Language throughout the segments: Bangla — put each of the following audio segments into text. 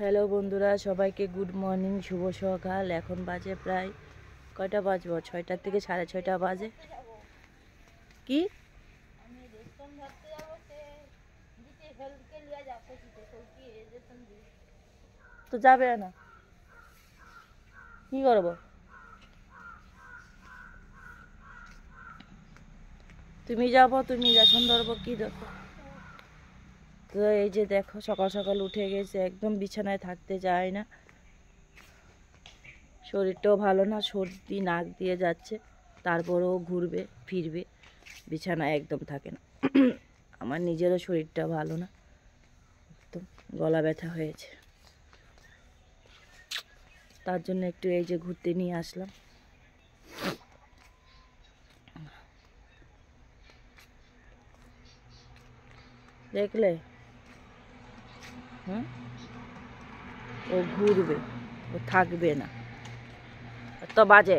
হ্যালো বন্ধুরা, সবাইকে গুড মর্নিং, শুভ সকাল। এখন বাজে প্রায় কয়টা বাজবো, 6টার থেকে 6:30 বাজে। কি তো যাবে না, কি করবো? তুমি যাবো, তুমি রেশন ধরবো, কি দেখো। তো এই যে দেখো, সকাল সকাল উঠে গেছে, একদম বিছানায় থাকতে চায় না। শরীরটাও ভালো না, সর্দি নাক দিয়ে যাচ্ছে, তারপরেও ঘুরবে ফিরবে, বিছানায় একদম থাকে না। আমার নিজেরও শরীরটা ভালো না, একদম গলা ব্যথা হয়েছে। তার জন্য একটু এই যে ঘুরতে নিয়ে আসলাম। দেখলে, ও ঘুরবে, ও থাকবে না, তো বাজে।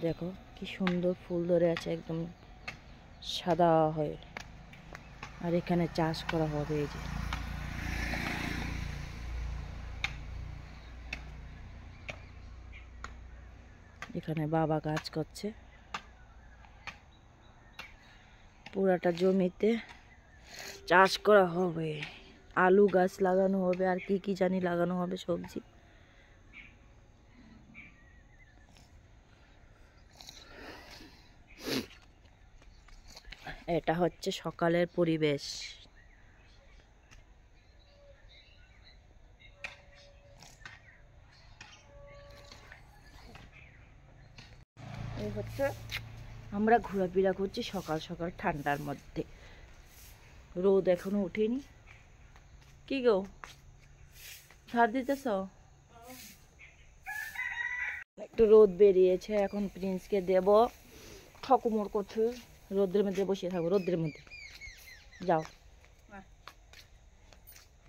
দেখো কি সুন্দর ফুল ধরে আছে, একদম সাদা হয়ে। আর এখানে চাষ করা হবে, এই যে এখানে বাবা কাজ করছে। পুরাটা জমিতে চাষ করা হবে, আলু গাছ লাগানো হবে, আর কি কি জানি লাগানো হবে, সবজি। এটা হচ্ছে সকালের পরিবেশ। এই হচ্ছে আমরা ঘোরাফেরা করছি সকাল সকাল ঠান্ডার মধ্যে। রোদ এখনো ওঠেনি। কি গো, ঝাড় দিতেছ? একটু রোদ বেরিয়েছে, এখন প্রিন্সকে দেব। ঠকুমোর কোথায়, রোদ্রের মধ্যে বসে থাকবো, রোদ্রের মধ্যে। যাও,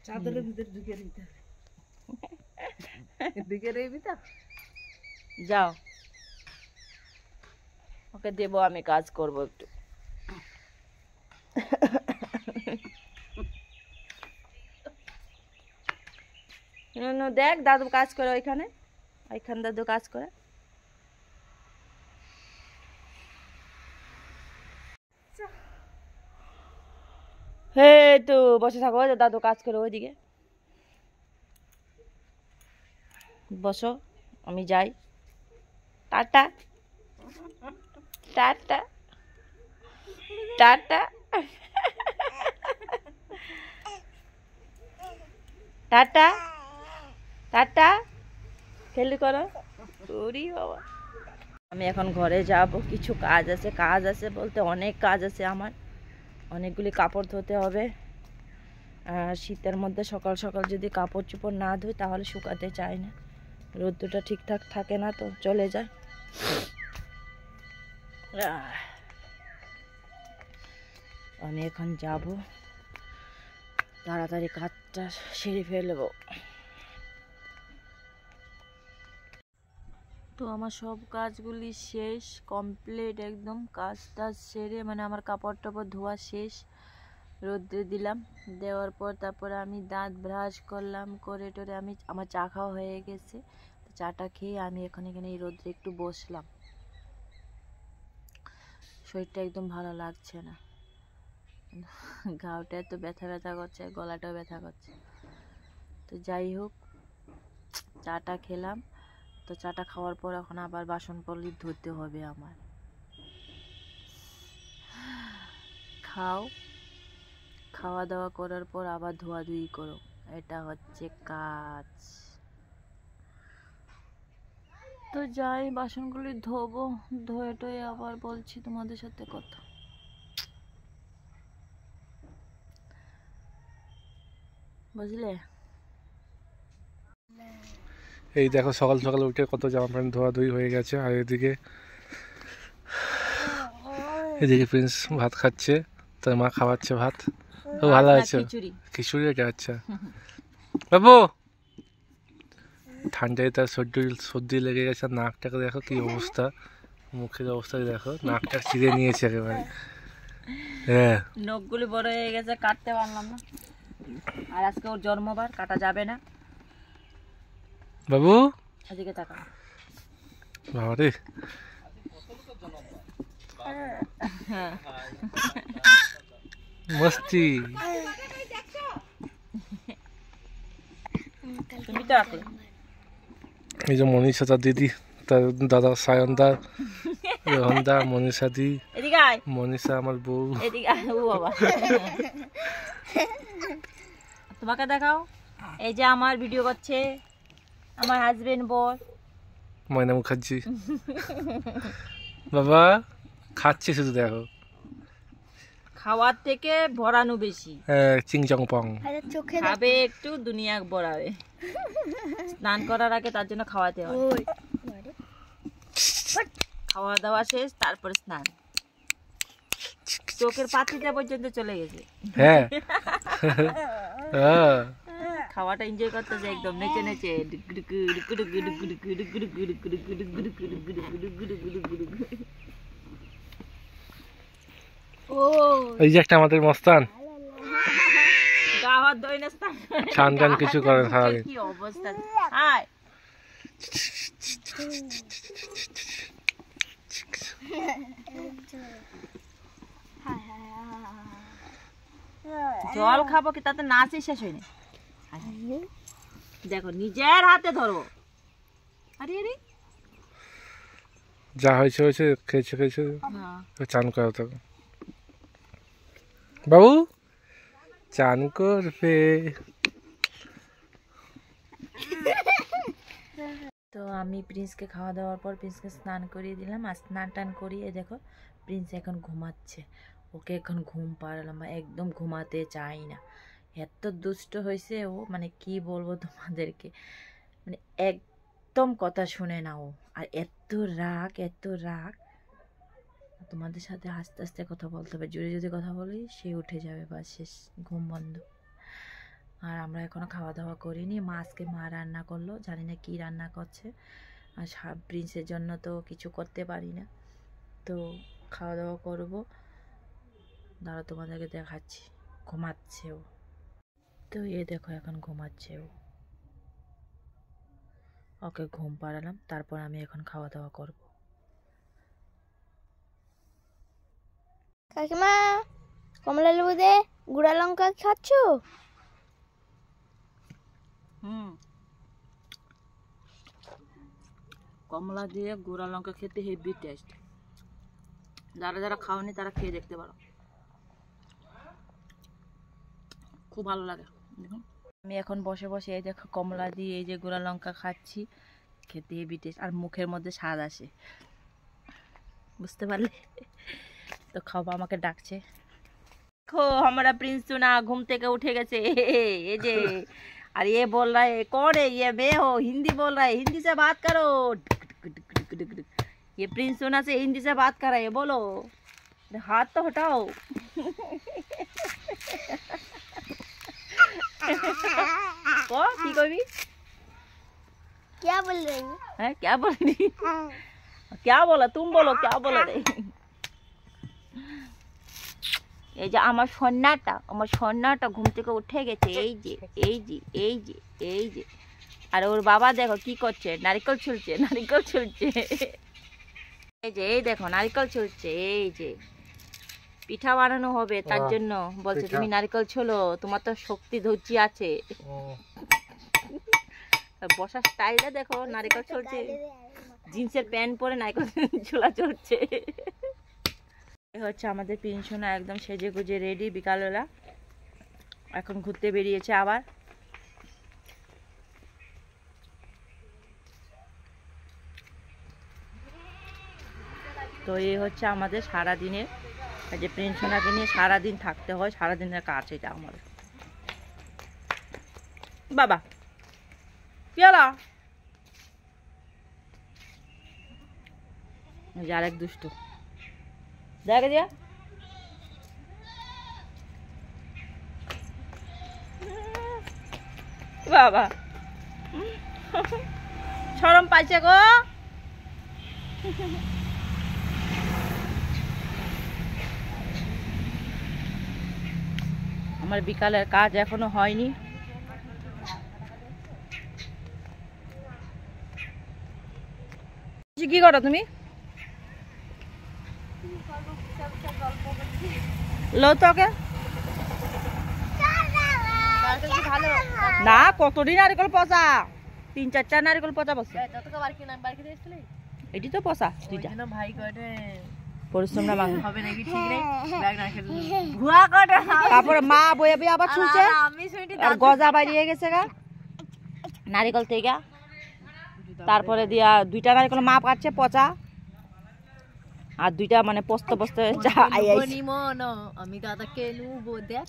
চাদরের ভিতরে ঢুকে দিতে ঢুকে রইবি তো। যাও, ওকে দেবো, আমি কাজ করব একটু। দেখ, দাদু কাজ করে ওইখানে, ওইখানে দাদু কাজ করে। হে, তো বসে থাকো, দাদু কাজ করে ওইদিকে। বসো, আমি যাই। Tata tata tata tata tata, খেলি করো। ওরে বাবা, আমি এখন ঘরে যাব, কিছু কাজ আছে। কাজ আছে বলতে অনেক কাজ আছে আমার, অনেকগুলি কাপড় ধুতে হবে। শীতের মধ্যে সকাল সকাল যদি কাপড় চোপড় না ধুই তাহলে শুকাতে চায় না, রোদ্দুরটা ঠিকঠাক থাকে না, তো চলে যায়। আমি এখন যাব, তাড়াতাড়ি কাজটা সেরে ফেলবো। তো আমার সব কাজগুলি শেষ, কমপ্লিট একদম। কাজটা সেরে, মানে আমার কাপড় টাপড় ধোয়া শেষ, রোদ্রে দিলাম। দেওয়ার পর তারপরে আমি দাঁত ব্রাশ করলাম, করে টোরে আমি, আমার চা খাওয়া হয়ে গেছে। তো চাটা খেয়ে আমি এখন এখানে এই রোদ্রে একটু বসলাম। শরীরটা একদম ভালো লাগছে না, গাওটা এত ব্যথা ব্যথা করছে, গলাটাও ব্যথা করছে। তো যাই হোক, চাটা খেলাম। তো চাটা খাওয়ার পর এখন আবার বাসন পল্লি ধুতে হবে আমার। খাওয়া দাওয়া করার পর আবার ধোয়াধুয়ি করো, এটা হচ্ছে কাজ। তো যাই, বাসনগুলি ধোবো, ধুয়ে টয়ে আবার বলছি তোমাদের সাথে কথা। বুঝলে? এই দেখো, সকাল সকাল উঠে কত জামা প্যান্ট ধোয়াধুয়ি হয়ে গেছে। আর এদিকে প্রিন্স ভাত খাচ্ছে, তার মা খাওয়াচ্ছে ভাত। তো ভালো আছে, খিচুড়ি। এটা আচ্ছা বাবু, ঠান্ডায় তার সর্দি লেগে গেছে। নাকটাকে দেখো কি অবস্থা, মুখের অবস্থা দেখো, নাকটা ছিঁড়ে নিয়েছে একেবারে। হ্যাঁ, নখগুলি বড় হয়ে গেছে, কাটতে পারলাম না। আর আজকে ওর জন্মবার, কাটা যাবে না। বাবু এদিকে তাকা। বাবা রে, মস্তি। তুমি তো রাখলে। এই যে মনীষা তার দিদি, তার দাদা সায়নদা, রোহনদা, মনীষা দি, এদিকে আয়। মনীষা আমার বউ। এদিকে আয়। ও বাবা, তোমাকে দেখাও। এই যে আমার ভিডিও করছে আমার হাজবেন্ড বর ময়না মুখার্জি। বাবা খাচ্ছে শুধু, দেখো খাওয়ার থেকে ভরানো বেশি। চিংচং পং খাবে একটু, দুনিয়া ভরাবে। স্নান করার আগে তার জন্য খাওয়াতে হয়। খাওয়া দাওয়া শেষ, তারপরে স্নান। চোখের পাতিটা পর্যন্ত চলে গেছে। হ্যাঁ, খাওয়াটা এনজয় করতেছে একদম নেচে নেচে। এই যে একটা আমাদের মস্তান, গাওয়ার দই না স্নান ছান টান কিছু করে না সারাদিন। কি অবস্থা! হায় জল খাবো কি, তাতে নাচই শেষ হয়নি। দেখো নিজের হাতে ধরো। আরে আরে যা হয়েছে হয়েছে, খেয়েছে খেয়েছে, হ্যাঁ। চান করো তো বাবু, চান করবে। তো আমি প্রিন্সকে খাওয়া দাওয়ার পর প্রিন্সকে স্নান করিয়ে দিলাম। আর স্নান টান করিয়ে দেখো প্রিন্স এখন ঘুমাচ্ছে। ওকে এখন ঘুম পাড়ালাম, একদম ঘুমাতে চাই না, এত দুষ্ট হয়েছে ও, মানে কি বলবো তোমাদেরকে, মানে একদম কথা শুনে না ও। আর এত রাগ, এত রাগ। তোমাদের সাথে আস্তে আস্তে কথা বলতে হবে, জোরে যদি কথা বলি সে উঠে যাবে, বা শেষ, ঘুম বন্ধ। আর আমরা এখনো খাওয়া দাওয়া করিনি। মা আজকে রান্না করলো, জানি না কি রান্না করছে। আর প্রিন্সের জন্য তো কিছু করতে পারি না, তো খাওয়া দাওয়া করবো। দাঁড়া তোমাদেরকে দেখাচ্ছি। ঘুমাচ্ছে ও, তো এ দেখো এখন ঘুমাচ্ছে ও। ওকে ঘুম পাড়ালাম, তারপর আমি এখন খাওয়া দাওয়া করব। কাকিমা, কমলা লেবু দে, গুড়া লঙ্কা খাচ্ছ? কমলা দিয়ে গুঁড়া লঙ্কা খেতে হেভি টেস্ট। যারা যারা খাওনি তারা খেয়ে দেখতে পারো, খুব ভালো লাগে। দেখুন আমি এখন বসে বসে এই দেখো কমলা দিয়ে এই যে গুঁড়া লঙ্কা খাচ্ছি, খেতে হেভি টেস্ট। আর মুখের মধ্যে স্বাদ আসে, বুঝতে পারলে? তো খাওয়া আমাকে ডাকছে। देखो हमारा प्रिंस सुना घूम के उठे गए। ये जे और ये बोल रहा है कौन है, ये मैं हो, हिंदी बोल रहा है, हिंदी से बात करो। ये प्रिंस सुना से हिंदी से बात कर रहे है, बोलो, हाथ तो हटाओ। को की कभी क्या बोल रही है, क्या बोल रही, क्या बोला तुम, बोलो क्या बोल रही। এই যে আমার সন্নাটা ঘুম থেকে উঠে গেছে। এই যে আর ওর বাবা দেখো কি করছে, নারকেল ছুলছে। এই দেখো নারকেল ছুলছে। এই যে পিঠা বানানো হবে, তার জন্য বলছে তুমি নারকেল ছোলো, তোমার তো শক্তি ধৈর্য আছে। বসার স্টাইলটা দেখো, নারকেল ছুলছে, জিন্সের প্যান্ট পরে নারকেল ছোলা চলছে। হচ্ছে আমাদের পিনসোনা একদম সেজে গুজে রেডি, বিকালবেলা এখন ঘুরতে বেরিয়েছে আবার। তো এই হচ্ছে আমাদের সারাদিনের, যে পিনসোনাকে নিয়ে সারাদিন থাকতে হয়, সারাদিনের কাজ এটা আমাদের। বাবা কি হলো, আরেক দুষ্টু দেখা দিয়া। বাবা শরম পাইছে গো। আমার বিকালের কাজ এখনো হয়নি। করছি, কি করো তুমি? লো তোকে না, কতদিন নারিকল পচা, 3-4টা নারিকল পচা বসে। এটি তো পচা দুইটা। পরিশ্রমটা মাংস হবে নাকি ঠিক নেই। তারপরে মা বয়ে বয়ে আবার ছুঁছে, আর গজা বাইরিয়ে গেছে গা নারিকল থেকে। তারপরে দিয়া 2টা নারিকল মা কাটছে পচা, আর 2টা মানে পস্তে পস্তে আমি দাদাকে নেবো। দেখ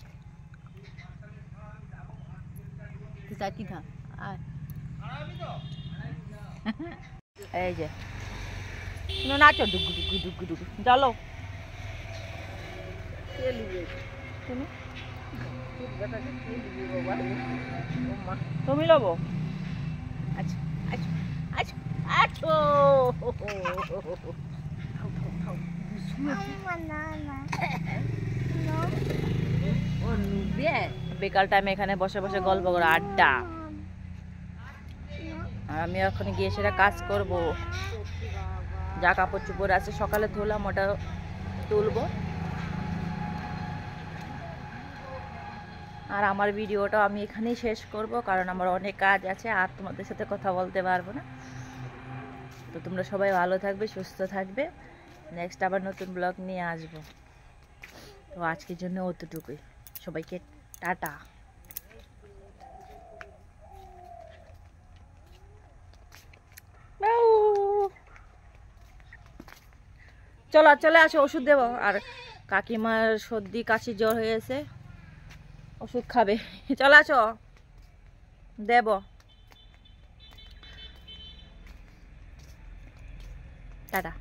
এই যে নাচো ডুগু ডুগু ডুগু ডুগু। চলো তুমি লবো। আচ্ছা আচ্ছা আচ্ছা আচ্ছা বিকাল টাইমে এখানে বসে বসে গল্প করে আড্ডা। আর আমি এখন গিয়ে সেটা কাজ করব। যা কাপড় চোপড় আছে সকালে ধুলাম, ওটা তুলবো। আর আমার ভিডিওটা আমি এখানেই শেষ করব, কারণ আমার অনেক কাজ আছে আর তোমাদের সাথে কথা বলতে পারবো না। তো তোমরা সবাই ভালো থাকবে, সুস্থ থাকবে। নেক্সট আবার নতুন ব্লগ নিয়ে আসবো। তো আজকের জন্য অতটুকুই। সবাইকে টাটা। চলো চলে আসো, ওষুধ দেবো। আর কাকিমার সর্দি কাশি জ্বর হয়েছে, ওষুধ খাবে। চলে আসো, দেব। টাটা।